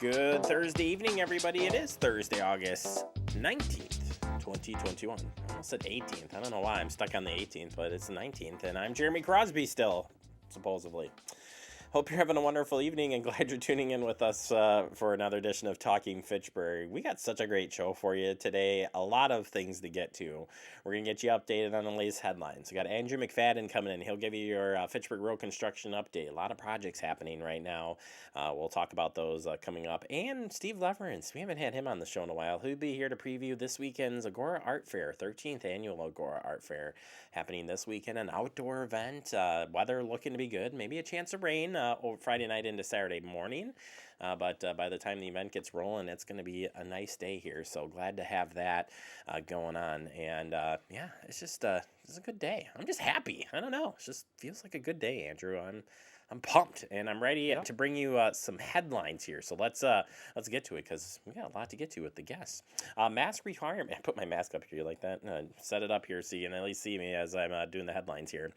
Good Thursday evening, everybody. It is Thursday, August 19th, 2021. I almost said 18th. I don't know why I'm stuck on the 18th, but it's the 19th, and I'm Jeremy Crosby still, supposedly. Hope you're having a wonderful evening and glad you're tuning in with us for another edition of Talking Fitchburg. We got such a great show for you today. A lot of things to get to. We're going to get you updated on the latest headlines. We got Andrew McFadden coming in. He'll give you your Fitchburg Road construction update. A lot of projects happening right now. We'll talk about those coming up. And Steve Leverance. We haven't had him on the show in a while. He'll be here to preview this weekend's Agora Art Fair, 13th annual Agora Art Fair happening this weekend. An outdoor event. Weather looking to be good. Maybe a chance of rain Friday night into Saturday morning. But by the time the event gets rolling, it's going to be a nice day here. So glad to have that going on. And yeah, it's just it's a good day. I'm just happy. I don't know. It just feels like a good day, Andrew. I'm pumped and I'm ready to bring you some headlines here. So let's get to it because we got a lot to get to with the guests. Mask requirement. I put my mask up here like that. Set it up here so you can at least see me as I'm doing the headlines here.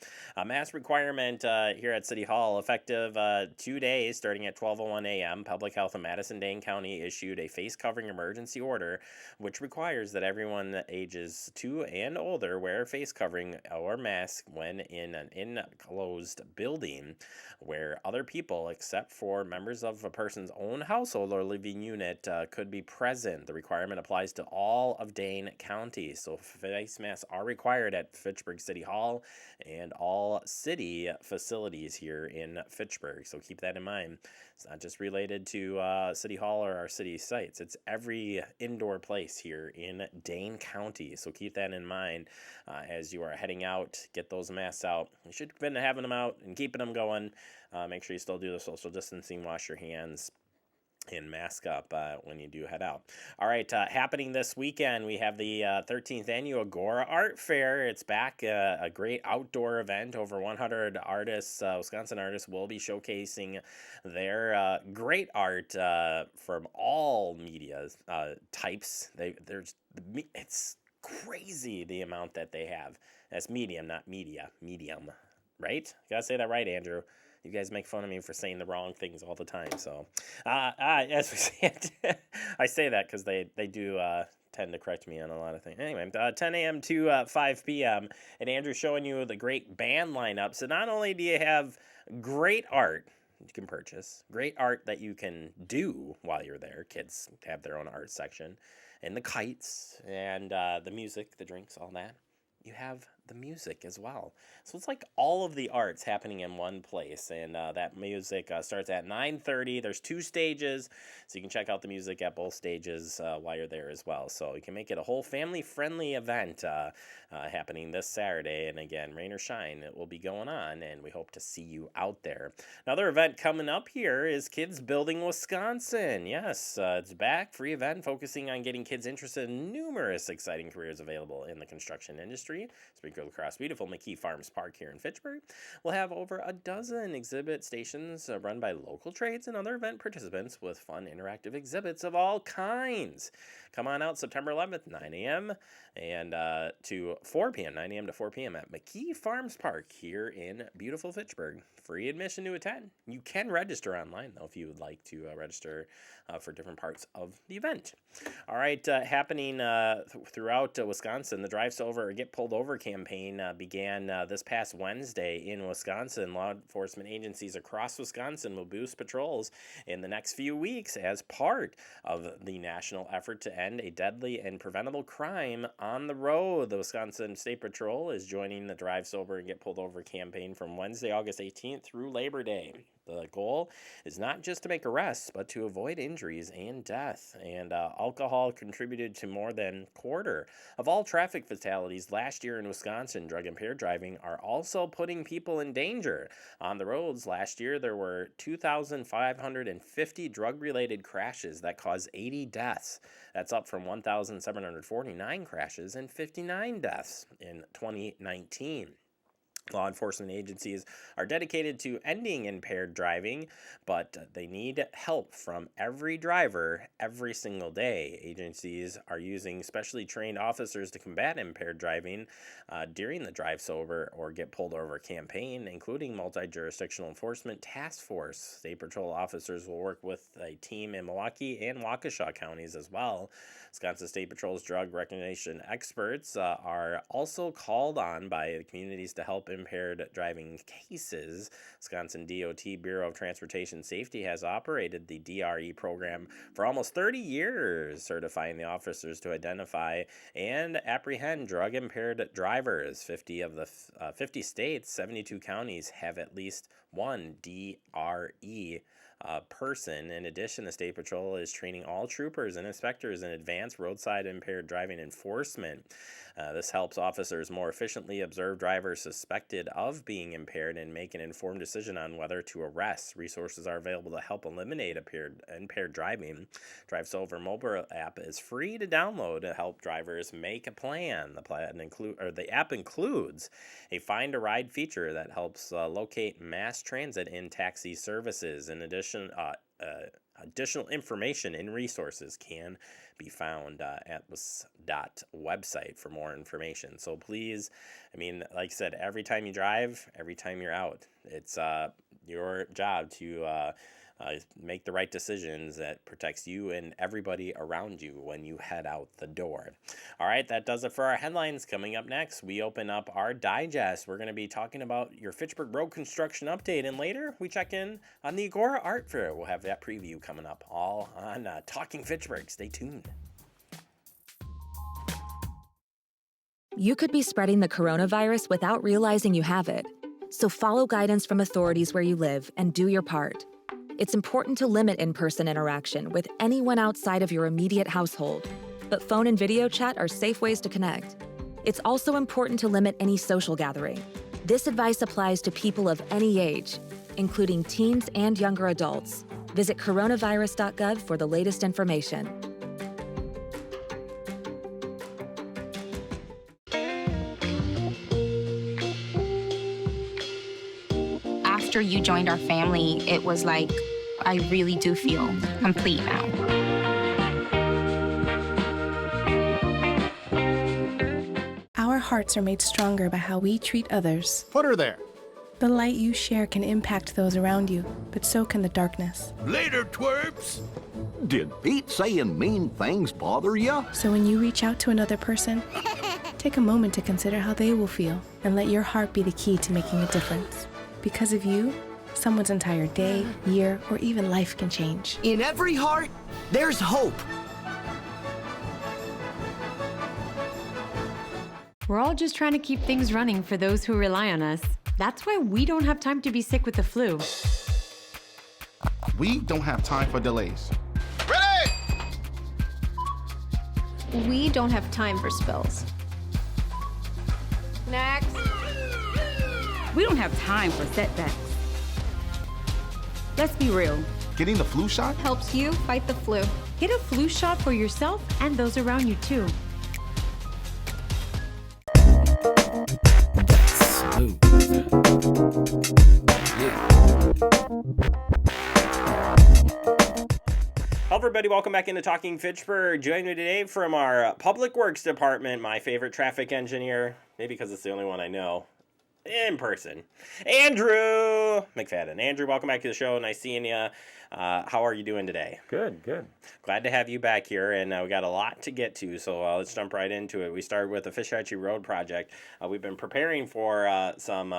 Mask requirement here at City Hall effective 2 days starting at 12:01 a.m. Public Health in Madison-Dane County issued a face covering emergency order which requires that everyone ages 2 and older wear a face covering or mask when in an enclosed building where other people, except for members of a person's own household or living unit, could be present. The requirement applies to all of Dane County. So face masks are required at Fitchburg City Hall and all city facilities here in Fitchburg. So keep that in mind. It's not just related to City Hall or our city sites. It's every indoor place here in Dane County. So keep that in mind as you are heading out. Get those masks out. You should have been having them out and keeping them going. Make sure you still do the social distancing, wash your hands, and mask up when you do head out. All right, happening this weekend, we have the 13th annual Agora Art Fair. It's back, a great outdoor event. Over 100 artists, Wisconsin artists, will be showcasing their great art from all media types. It's crazy the amount that they have. That's medium, not media. Medium, right? Gotta say that right, Andrew. You guys make fun of me for saying the wrong things all the time. So, as we said, I say that because they do tend to correct me on a lot of things. Anyway, 10 a.m. to 5 p.m. And Andrew's showing you the great band lineup. So not only do you have great art you can purchase, great art that you can do while you're there. Kids have their own art section. And the kites and the music, the drinks, all that. You have the music as well. So it's like all of the arts happening in one place. And that music starts at 9:30. There's 2 stages, so you can check out the music at both stages while you're there as well. So you can make it a whole family-friendly event happening this Saturday. And again, rain or shine, it will be going on, and we hope to see you out there. Another event coming up here is Kids Building Wisconsin. Yes, it's back. Free event focusing on getting kids interested in numerous exciting careers available in the construction industry. Sprinkler across beautiful McKee Farms Park here in Fitchburg. We'll have over a dozen exhibit stations run by local trades and other event participants with fun interactive exhibits of all kinds. Come on out September 11th, 9 a.m. and to 4 p.m., 9 a.m. to 4 p.m. at McKee Farms Park here in beautiful Fitchburg. Free admission to attend. You can register online, though, if you would like to register for different parts of the event. All right, happening throughout Wisconsin, the Drive Over or Get Pulled Over campaign began this past Wednesday in Wisconsin. Law enforcement agencies across Wisconsin will boost patrols in the next few weeks as part of the national effort to end a deadly and preventable crime on the road. The Wisconsin State Patrol is joining the Drive Sober and Get Pulled Over campaign from Wednesday, August 18th through Labor Day. The goal is not just to make arrests, but to avoid injuries and death. And alcohol contributed to more than a quarter of all traffic fatalities last year in Wisconsin. Drug-impaired driving are also putting people in danger. On the roads last year, there were 2,550 drug-related crashes that caused 80 deaths. That's up from 1,749 crashes and 59 deaths in 2019. Law enforcement agencies are dedicated to ending impaired driving, but they need help from every driver every single day. Agencies are using specially trained officers to combat impaired driving during the Drive Sober or Get Pulled Over campaign, including multi-jurisdictional enforcement task force. State patrol officers will work with a team in Milwaukee and Waukesha counties as well. Wisconsin State Patrol's drug recognition experts are also called on by the communities to help impaired driving cases. Wisconsin DOT Bureau of Transportation Safety has operated the DRE program for almost 30 years, certifying the officers to identify and apprehend drug-impaired drivers. 50 of the 50 states, 72 counties have at least one DRE person. In addition, the State Patrol is training all troopers and inspectors in advanced roadside impaired driving enforcement. This helps officers more efficiently observe drivers suspected of being impaired and make an informed decision on whether to arrest. Resources are available to help eliminate impaired driving. Drive Sober mobile app is free to download to help drivers make a plan. The app includes a find a ride feature that helps locate mass transit and taxi services. In addition, additional information and resources can be found at this website for more information. So please, like I said, every time you drive, every time you're out, it's your job to make the right decisions that protects you and everybody around you when you head out the door. All right, that does it for our headlines. Coming up next, we open up our digest. We're going to be talking about your Fitchburg road construction update, and later we check in on the Agora Art Fair. We'll have that preview coming up, all on Talking Fitchburg. Stay tuned. You could be spreading the coronavirus without realizing you have it. So follow guidance from authorities where you live and do your part. It's important to limit in-person interaction with anyone outside of your immediate household, but phone and video chat are safe ways to connect. It's also important to limit any social gathering. This advice applies to people of any age, including teens and younger adults. Visit coronavirus.gov for the latest information. After you joined our family, it was like, I really do feel complete now. Our hearts are made stronger by how we treat others. Put her there. The light you share can impact those around you, but so can the darkness. Later, twerps. Did Pete saying mean things bother ya? So when you reach out to another person, take a moment to consider how they will feel and let your heart be the key to making a difference. Because of you, someone's entire day, year, or even life can change. In every heart, there's hope. We're all just trying to keep things running for those who rely on us. That's why we don't have time to be sick with the flu. We don't have time for delays. We don't have time for spills. Next. We don't have time for setbacks. Let's be real. Getting the flu shot helps you fight the flu. Get a flu shot for yourself and those around you too. Hello everybody, welcome back into Talking Fitchburg. Joining me today from our Public Works Department, my favorite traffic engineer, maybe because it's the only one I know in person, Andrew McFadden. Andrew, welcome back to the show. Nice seeing you. How are you doing today? Good. Glad to have you back here, and we got a lot to get to, so let's jump right into it. We started with the Fishhatchee Road project. We've been preparing for some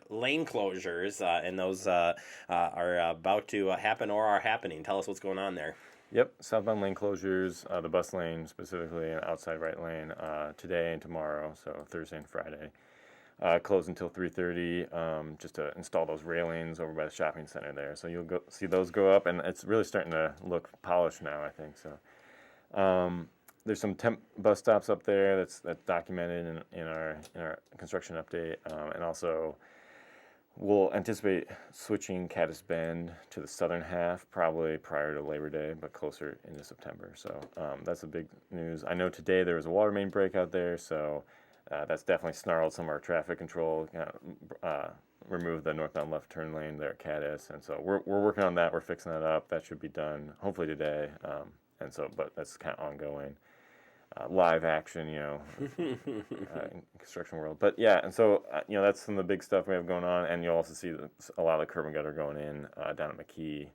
lane closures, and those are about to happen or are happening. Tell us what's going on there. Yep, southbound lane closures, the bus lane specifically, and outside right lane today and tomorrow, so Thursday and Friday. Closed until 3:30, just to install those railings over by the shopping center there. So you'll go see those go up, and it's really starting to look polished now, I think. So there's some temp bus stops up there that's documented in our construction update, and also we'll anticipate switching Caddis Bend to the southern half probably prior to Labor Day, but closer into September. So that's a big news. I know today there was a water main break out there, so That's definitely snarled some of our traffic control. Remove the northbound left turn lane there at Caddis, and so we're working on that. We're fixing that up. That should be done hopefully today. But that's kind of ongoing. Live action, in construction world. But yeah, and so that's some of the big stuff we have going on, and you'll also see a lot of the curb and gutter going in down at McKee,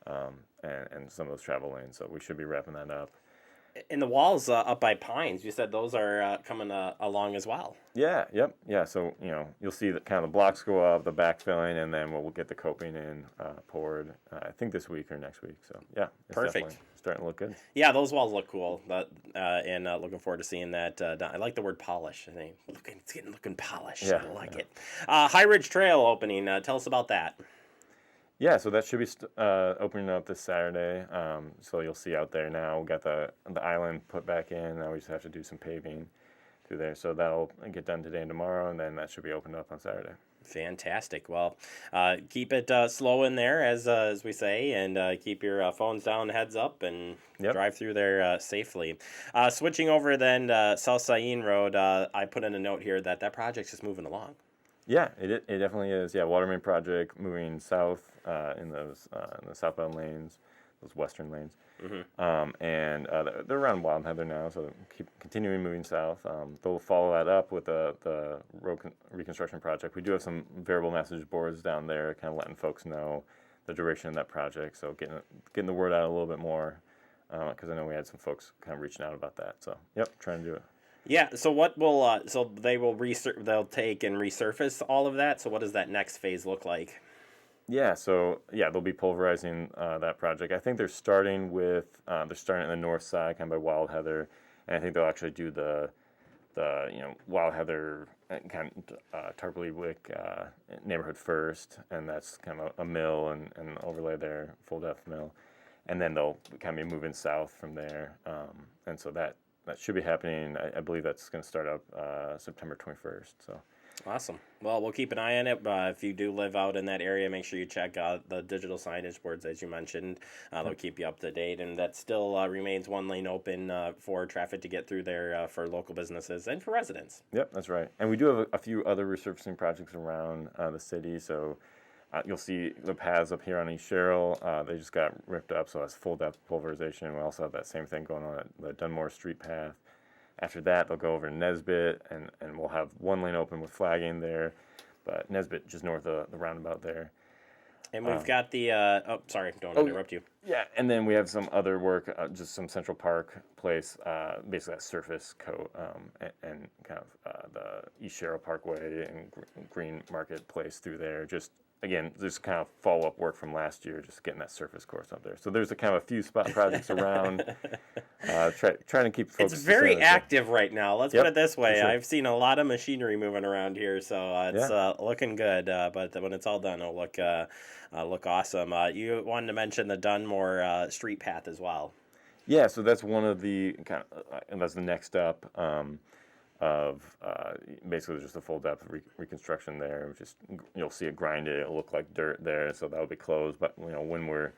and some of those travel lanes. So we should be wrapping that up. And the walls up by Pines, you said those are coming along as well. Yeah, yep, yeah. So you'll see that kind of the blocks go up, the backfilling, and then we'll get the coping in poured. I think this week or next week. So yeah, it's perfect. Starting to look good. Yeah, those walls look cool. And looking forward to seeing that. I like the word polish. I think it's looking polished. Yeah, I like it. High Ridge Trail opening. Tell us about that. Yeah, so that should be opening up this Saturday. So you'll see out there now. We got the island put back in. Now we just have to do some paving through there. So that'll get done today and tomorrow, and then that should be opened up on Saturday. Fantastic. Well, keep it slow in there, as we say, and keep your phones down, heads up, and drive through there safely. Switching over then South Sayin Road, I put in a note here that project's just moving along. Yeah, it definitely is. Yeah, water main project moving south in those in the southbound lanes, those western lanes, and they're around Wild Heather now, so keep continuing moving south. They'll follow that up with the road reconstruction project. We do have some variable message boards down there, kind of letting folks know the duration of that project. So getting the word out a little bit more, because I know we had some folks kind of reaching out about that. So trying to do it. Yeah. So what will so they will they'll take and resurface all of that. So what does that next phase look like? Yeah. So they'll be pulverizing that project. I think they're starting on the north side, kind of by Wild Heather, and I think they'll actually do the Wild Heather kind of Tarpley Wick neighborhood first, and that's kind of a mill and overlay there, full depth mill, and then they'll kind of be moving south from there, and so that should be happening. I believe that's going to start up September 21st. So awesome. Well, we'll keep an eye on it. If you do live out in that area, make sure you check out the digital signage boards, as you mentioned. They'll keep you up to date. And that still remains one lane open for traffic to get through there for local businesses and for residents. Yep, that's right. And we do have a few other resurfacing projects around the city. So you'll see the paths up here on East Sherrill. They just got ripped up, so that's full depth pulverization. We also have that same thing going on at the Dunmore Street path. After that, they'll go over to Nesbitt, and we'll have one lane open with flagging there, but Nesbitt just north of the roundabout there. And we've got the, sorry, don't interrupt you. Yeah, and then we have some other work, just some Central Park place, basically that surface coat, and kind of the East Sherrill Parkway and Green Market place through there. Just, again, just kind of follow-up work from last year, just getting that surface course up there. So there's a kind of a few spot projects around, trying to keep folks. It's very active right now. Let's put it this way. Sure. I've seen a lot of machinery moving around here, so it's looking good. But when it's all done, it'll look awesome. You wanted to mention the Dunmore Street path as well. Yeah, so that's one of the and that's the next step. Of basically just a full depth reconstruction there. Just you'll see it grinded. It'll look like dirt there, so that'll be closed. But when we're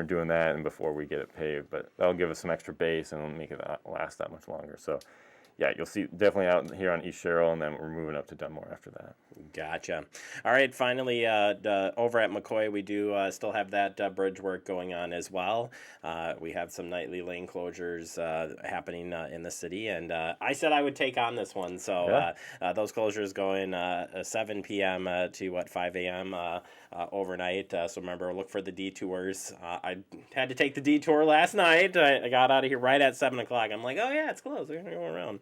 doing that and before we get it paved, but that'll give us some extra base and it'll make it last that much longer. So yeah, you'll see definitely out here on East Sherrill, and then we're moving up to Dunmore after that. Gotcha. All right, finally, over at McCoy, we do still have that bridge work going on as well. We have some nightly lane closures happening in the city, and I said I would take on this one. So those closures going 7 p.m. to 5 a.m. Overnight. So remember, look for the detours. I had to take the detour last night. I got out of here right at 7 o'clock. I'm like, oh yeah, it's closed. We're gonna go around.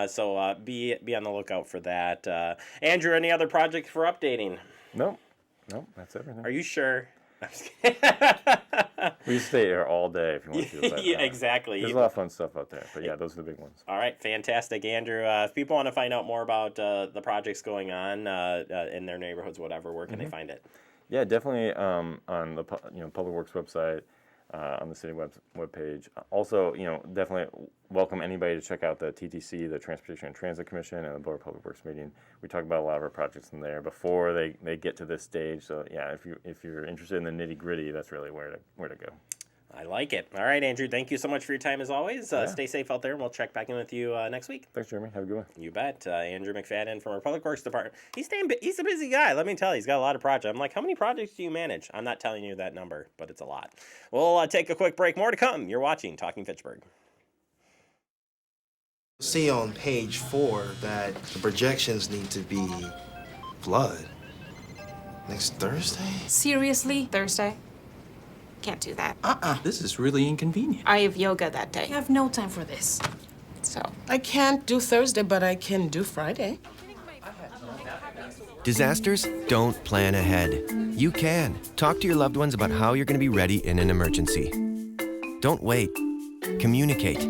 So be on the lookout for that. Andrew, any other projects for updating? Nope, that's everything. Are you sure? We stay here all day if you want to. But, yeah, exactly. There's a lot of fun stuff out there, but yeah, those are the big ones. All right, fantastic, Andrew. If people want to find out more about the projects going on in their neighborhoods, whatever, where can they find it? Yeah, definitely on the Public Works website, on the city webpage. Also, definitely welcome anybody to check out the TTC, the Transportation and Transit Commission, and the Board of Public Works meeting. We talk about a lot of our projects in there before they get to this stage. So yeah, if you're interested in the nitty gritty, that's really where to go. I like it. All right, Andrew, thank you so much for your time as always. Stay safe out there, and we'll check back in with you next week. Thanks, Jeremy. Have a good one. You bet. Andrew McFadden from our Public Works Department. He's a busy guy, let me tell you. He's got a lot of projects. I'm like, how many projects do you manage? I'm not telling you that number, but it's a lot. We'll take a quick break. More to come. You're watching Talking Fitchburg. See on page 4 that the projections need to be flood next Thursday. Seriously? Thursday? Can't do that. This is really inconvenient. I have yoga that day. I have no time for this. So. I can't do Thursday, but I can do Friday. Disasters don't plan ahead. You can. Talk to your loved ones about how you're going to be ready in an emergency. Don't wait. Communicate.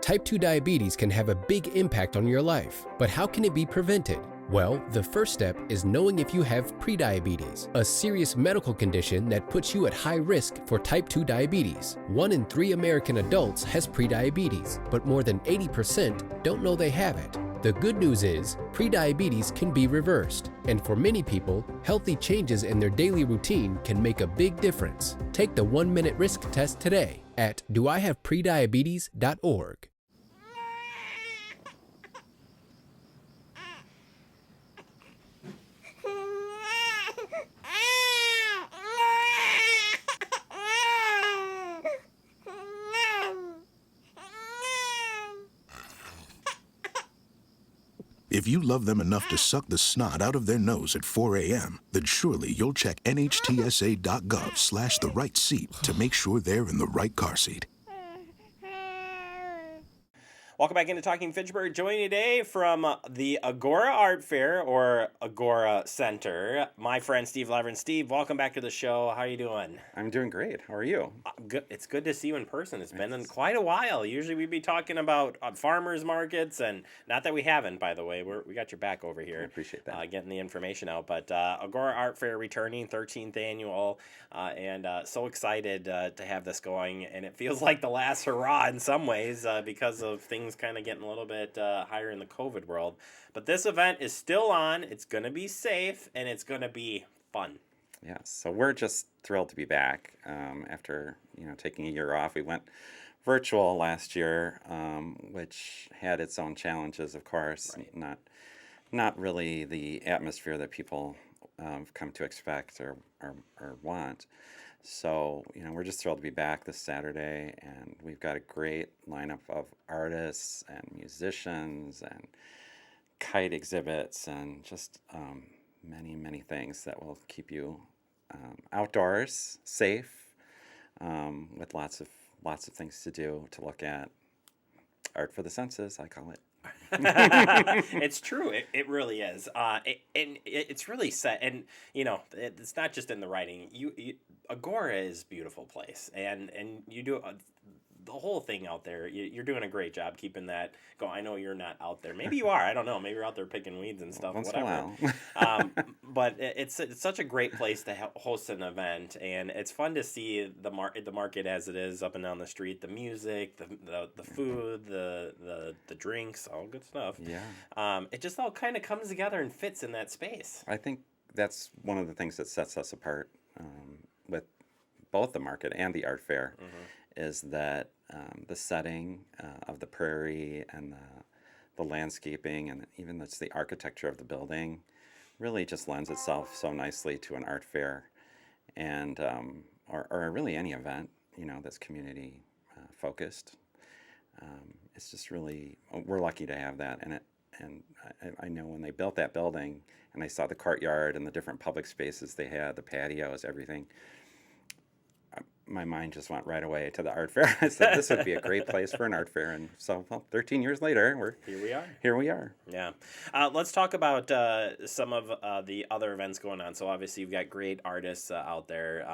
Type 2 diabetes can have a big impact on your life, but how can it be prevented? Well, the first step is knowing if you have prediabetes, a serious medical condition that puts you at high risk for type 2 diabetes. 1 in 3 American adults has prediabetes, but more than 80% don't know they have it. The good news is, prediabetes can be reversed, and for many people, healthy changes in their daily routine can make a big difference. Take the 1-minute risk test today at doihaveprediabetes.org. If you love them enough to suck the snot out of their nose at 4 a.m., then surely you'll check nhtsa.gov/the right seat to make sure they're in the right car seat. Welcome back into Talking Fitchburg. Joining today from the Agora Art Fair, or Agora Center, my friend Steve Levering. Steve, welcome back to the show. How are you doing? I'm doing great. How are you? Good. It's good to see you in person. It's been quite a while. Usually we'd be talking about farmers markets, and not that we haven't, by the way. We got your back over here. I appreciate that. Getting the information out. But Agora Art Fair returning, 13th annual, and so excited to have this going. And it feels like the last hurrah in some ways because of things kind of getting a little bit higher in the COVID world. But this event is still on. It's going to be safe, and it's going to be fun. Yes, so we're just thrilled to be back after taking a year off. We went virtual last year, which had its own challenges, of course. Right. Not really the atmosphere that people have come to expect or want. So, we're just thrilled to be back this Saturday, and we've got a great lineup of artists and musicians and kite exhibits and just many, many things that will keep you outdoors, safe, with lots of things to do, to look at. Art for the senses, I call it. It's true. It really is. It's really set. And, it's not just in the writing. Agora is a beautiful place. And you do the whole thing out there. You're doing a great job keeping that going. I know you're not out there. Maybe you are. I don't know. Maybe you're out there picking weeds and stuff. Once whatever. In a while. But it's such a great place to host an event, and it's fun to see the market as it is up and down the street. The music, the food, the drinks, all good stuff. Yeah. It just all kind of comes together and fits in that space. I think that's one of the things that sets us apart with both the market and the art fair, is that the setting of the prairie and the landscaping and even just the architecture of the building really just lends itself so nicely to an art fair, and or really any event that's community focused. It's just really, we're lucky to have that, and I know when they built that building and I saw the courtyard and the different public spaces they had, the patios, everything, my mind just went right away to the art fair. I said, this would be a great place for an art fair. And so, 13 years later, here we are. Yeah. Let's talk about some of the other events going on. So obviously you've got great artists out there.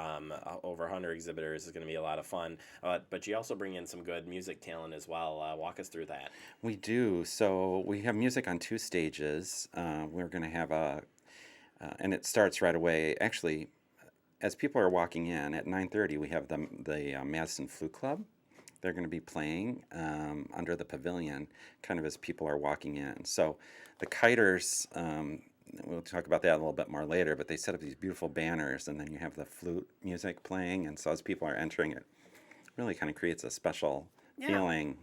Over 100 exhibitors. Is going to be a lot of fun. But you also bring in some good music talent as well. Walk us through that. We do. So we have music on 2 stages. We're going to have and it starts right away. Actually, as people are walking in at 9:30, we have the Madison Flute Club. They're going to be playing under the pavilion, kind of as people are walking in. So the kiters, we'll talk about that a little bit more later, but they set up these beautiful banners, and then you have the flute music playing, and so as people are entering, it really kind of creates a special feeling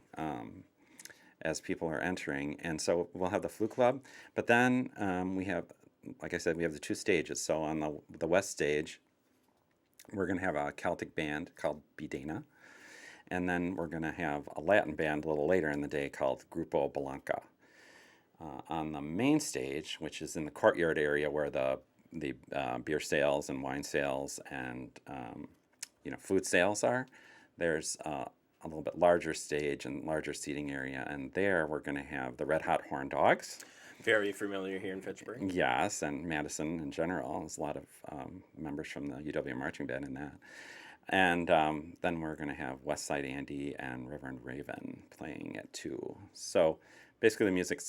as people are entering. And so we'll have the flute club, but then we have, like I said, we have the two stages. So on the west stage, we're going to have a Celtic band called Bidena, and then we're going to have a Latin band a little later in the day called Grupo Blanca. On the main stage, which is in the courtyard area where the beer sales and wine sales and food sales are, there's a little bit larger stage and larger seating area, and there we're going to have the Red Hot Horn Dogs. Very familiar here in Fitchburg. Yes, and Madison in general. There's a lot of members from the UW Marching Band in that. And then we're going to have West Side Andy and Reverend Raven playing at 2. So basically the music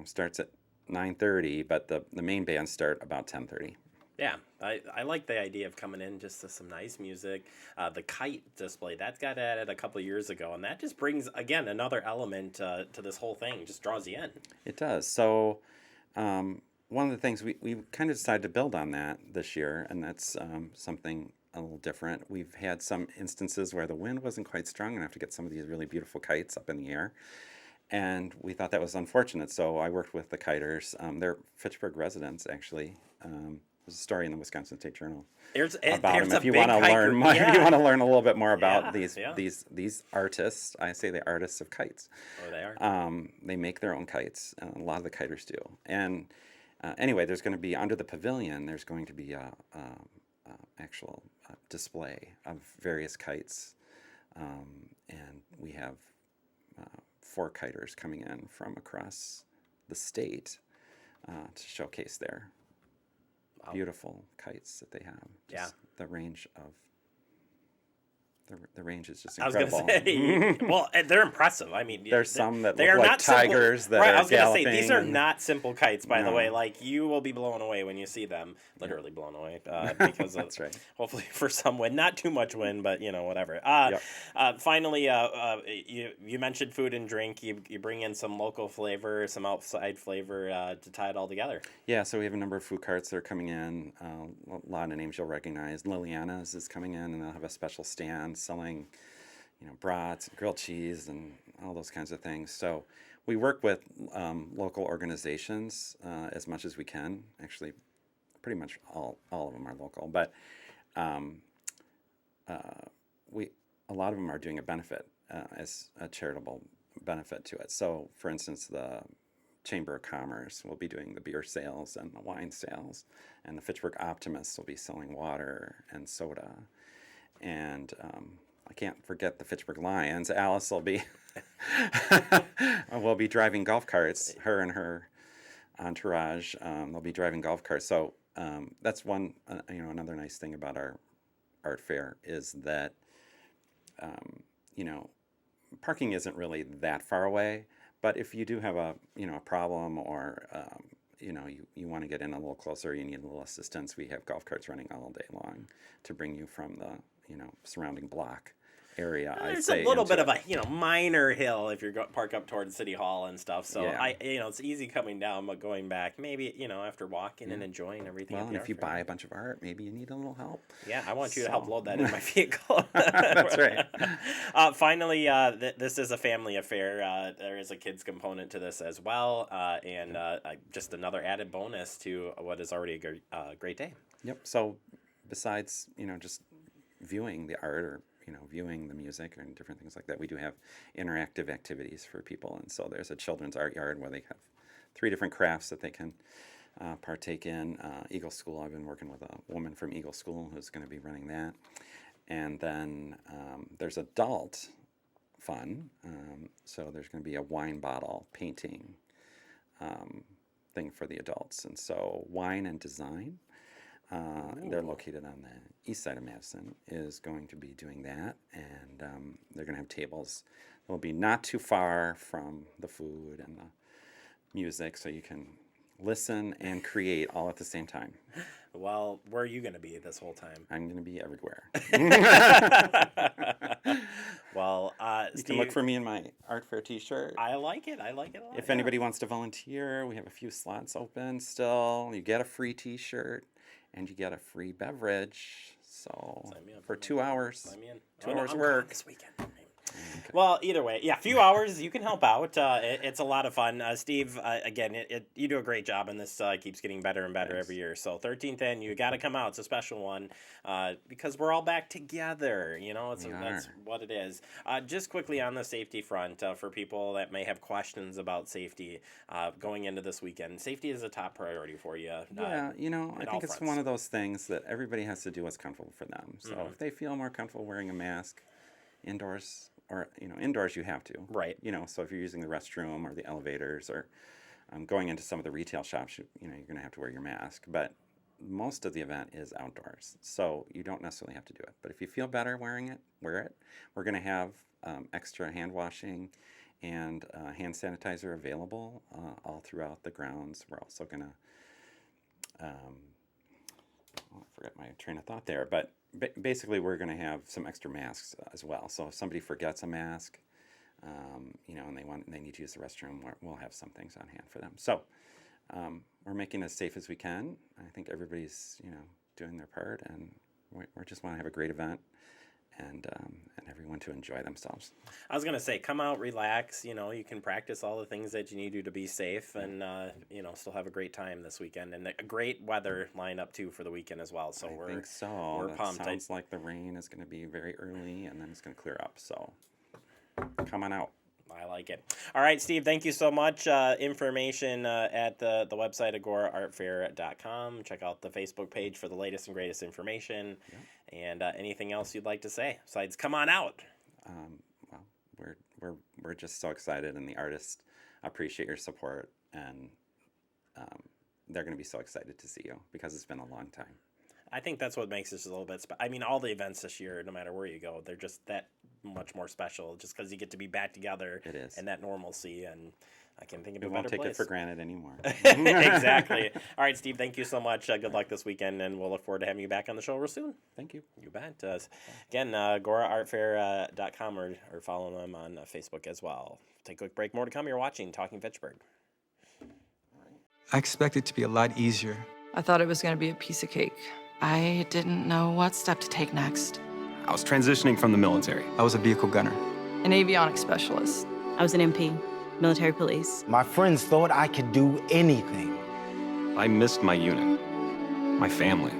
starts at 9:30, but the main bands start about 10:30. Yeah, I like the idea of coming in just to some nice music. The kite display, that got added a couple of years ago, and that just brings, again, another element to this whole thing. Just draws you in. It does. So one of the things we kind of decided to build on that this year, and that's something a little different. We've had some instances where the wind wasn't quite strong enough to get some of these really beautiful kites up in the air. And we thought that was unfortunate, so I worked with the kiters. They're Fitchburg residents, actually. There's a story in the Wisconsin State Journal about them. If you want to learn more, if you want to learn a little bit more about these artists, I say the artists of kites. Oh, they are. They make their own kites. A lot of the kiters do. And anyway, there's going to be under the pavilion. There's going to be a actual display of various kites, and we have 4 kiters coming in from across the state to showcase their beautiful kites that they have. Just the range of the range is just incredible. I was going to say, well, they're impressive. I mean, there's some that look like tigers that are I was going to say, galloping. these are not simple kites, by the way. Like, you will be blown away when you see them. Literally blown away. Because that's right. Hopefully for some wind. Not too much wind, but, whatever. Finally, you mentioned food and drink. You bring in some local flavor, some outside flavor to tie it all together. Yeah, so we have a number of food carts that are coming in. A lot of names you'll recognize. Liliana's is coming in, and they'll have a special stand selling, brats, grilled cheese, and all those kinds of things. So we work with local organizations as much as we can. Actually, pretty much all of them are local, but a lot of them are doing a benefit as a charitable benefit to it. So, for instance, the Chamber of Commerce will be doing the beer sales and the wine sales, and the Fitchburg Optimists will be selling water and soda, and I can't forget the Fitchburg Lions. Alice will be driving golf carts. Her and her entourage, they'll be driving golf carts. So that's one, another nice thing about our art fair is that, parking isn't really that far away. But if you do have a problem or you want to get in a little closer, you need a little assistance, we have golf carts running all day long to bring you from the surrounding block area. There's a little bit of a minor hill if you're park up towards City Hall and stuff. So it's easy coming down, but going back maybe after walking and enjoying everything. Well, and if you buy a bunch of art, maybe you need a little help. Yeah, I want you to help load that in my vehicle. That's right. Finally, this is a family affair. There is a kids component to this as well, and just another added bonus to what is already a great day. Yep. So besides just viewing the art or viewing the music and different things like that, we do have interactive activities for people. And so there's a children's art yard where they have 3 different crafts that they can partake in. Eagle School, I've been working with a woman from Eagle School who's going to be running that. And then there's adult fun. So there's going to be a wine bottle painting thing for the adults. And so Wine and Design, they're located on the east side of Madison, is going to be doing that, and they're going to have tables that will be not too far from the food and the music, so you can listen, and create all at the same time. Well, where are you going to be this whole time? I'm going to be everywhere. Well, you Steve, can look for me in my art fair T-shirt. I like it. I like it a lot. If anybody wants to volunteer, we have a few slots open still. You get a free T-shirt, and you get a free beverage. So for 2 hours, 2 hours work this weekend. Okay. Well, either way, yeah, a few hours, you can help out. It's a lot of fun. Steve, again, you do a great job, and this keeps getting better and better every year. So 13th Ann, you got to come out. It's a special one because we're all back together. You know, that's what it is. Just quickly on the safety front, for people that may have questions about safety going into this weekend, safety is a top priority for you. Yeah, you know, I think it's one of those things that everybody has to do what's comfortable for them. So if they feel more comfortable wearing a mask indoors, or, you know, indoors you have to. Right. You know, so if you're using the restroom or the elevators or going into some of the retail shops, you know, you're going to have to wear your mask. But most of the event is outdoors, so you don't necessarily have to do it. But if you feel better wearing it, wear it. We're going to have extra hand washing and hand sanitizer available all throughout the grounds. We're also going to, I forgot my train of thought there, but basically we're going to have some extra masks as well. So if somebody forgets a mask, you know, and they need to use the restroom, we'll have some things on hand for them. So we're making it as safe as we can. I think everybody's, you know, doing their part, and we just want to have a great event and everyone to enjoy themselves. I was going to say, come out, relax. You know, you can practice all the things that you need to be safe and, you know, still have a great time this weekend. And a great weather lineup, too, for the weekend as well. So I think so. We're pumped. Sounds like the rain is going to be very early, and then it's going to clear up. So come on out. I like it. All right, Steve, thank you so much. Information at the website, agoraartfair.com. Check out the Facebook page for the latest and greatest information. Yep. And anything else you'd like to say besides come on out? Well, we're just so excited, and the artists appreciate your support, and they're going to be so excited to see you because it's been a long time. I think that's what makes this a little bit I mean, all the events this year, no matter where you go, they're just that much more special just because you get to be back together. It is. And that normalcy, and I can think of a better place. We won't take it for granted anymore. Exactly. All right, Steve, thank you so much. Good luck this weekend, and we'll look forward to having you back on the show real soon. Thank you. You bet. Again, agoraartfair.com or follow them on Facebook as well. Take a quick break. More to come. You're watching Talking Fitchburg. I expected it to be a lot easier. I thought it was going to be a piece of cake. I didn't know what step to take next. I was transitioning from the military. I was a vehicle gunner. An avionics specialist. I was an MP, military police. My friends thought I could do anything. I missed my unit, my family.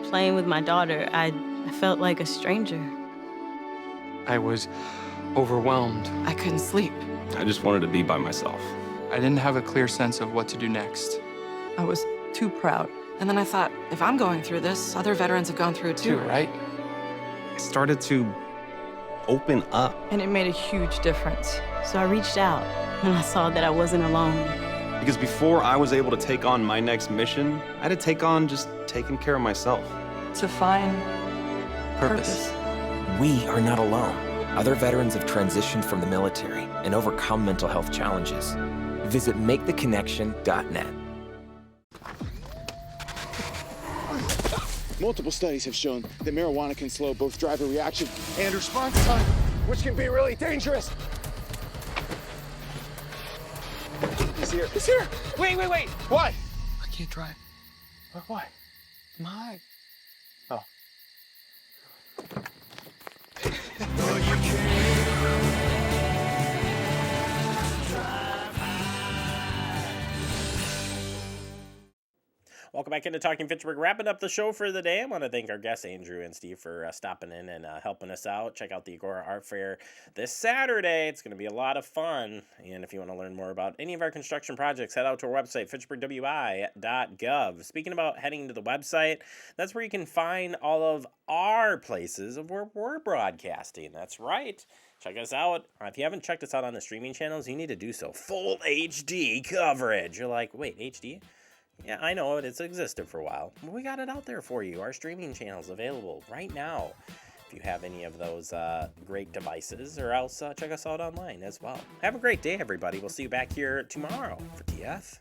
Playing with my daughter, I felt like a stranger. I was overwhelmed. I couldn't sleep. I just wanted to be by myself. I didn't have a clear sense of what to do next. I was too proud. And then I thought, if I'm going through this, other veterans have gone through it too, right? I started to open up. And it made a huge difference. So I reached out, and I saw that I wasn't alone. Because before I was able to take on my next mission, I had to take on just taking care of myself. To find purpose. We are not alone. Other veterans have transitioned from the military and overcome mental health challenges. Visit maketheconnection.net. Multiple studies have shown that marijuana can slow both driver reaction and response time, which can be really dangerous. He's here. He's here. Wait. What? I can't drive. Why? My. Oh. Welcome back into Talking Fitchburg. Wrapping up the show for the day. I want to thank our guests, Andrew and Steve, for stopping in and helping us out. Check out the Agora Art Fair this Saturday. It's going to be a lot of fun. And if you want to learn more about any of our construction projects, head out to our website, fitchburgwi.gov. Speaking about heading to the website, that's where you can find all of our places of where we're broadcasting. That's right. Check us out. If you haven't checked us out on the streaming channels, you need to do so. Full HD coverage. You're like, wait, HD? Yeah, I know it's existed for a while. But we got it out there for you. Our streaming channel's available right now. If you have any of those great devices, or else check us out online as well. Have a great day, everybody. We'll see you back here tomorrow for TF.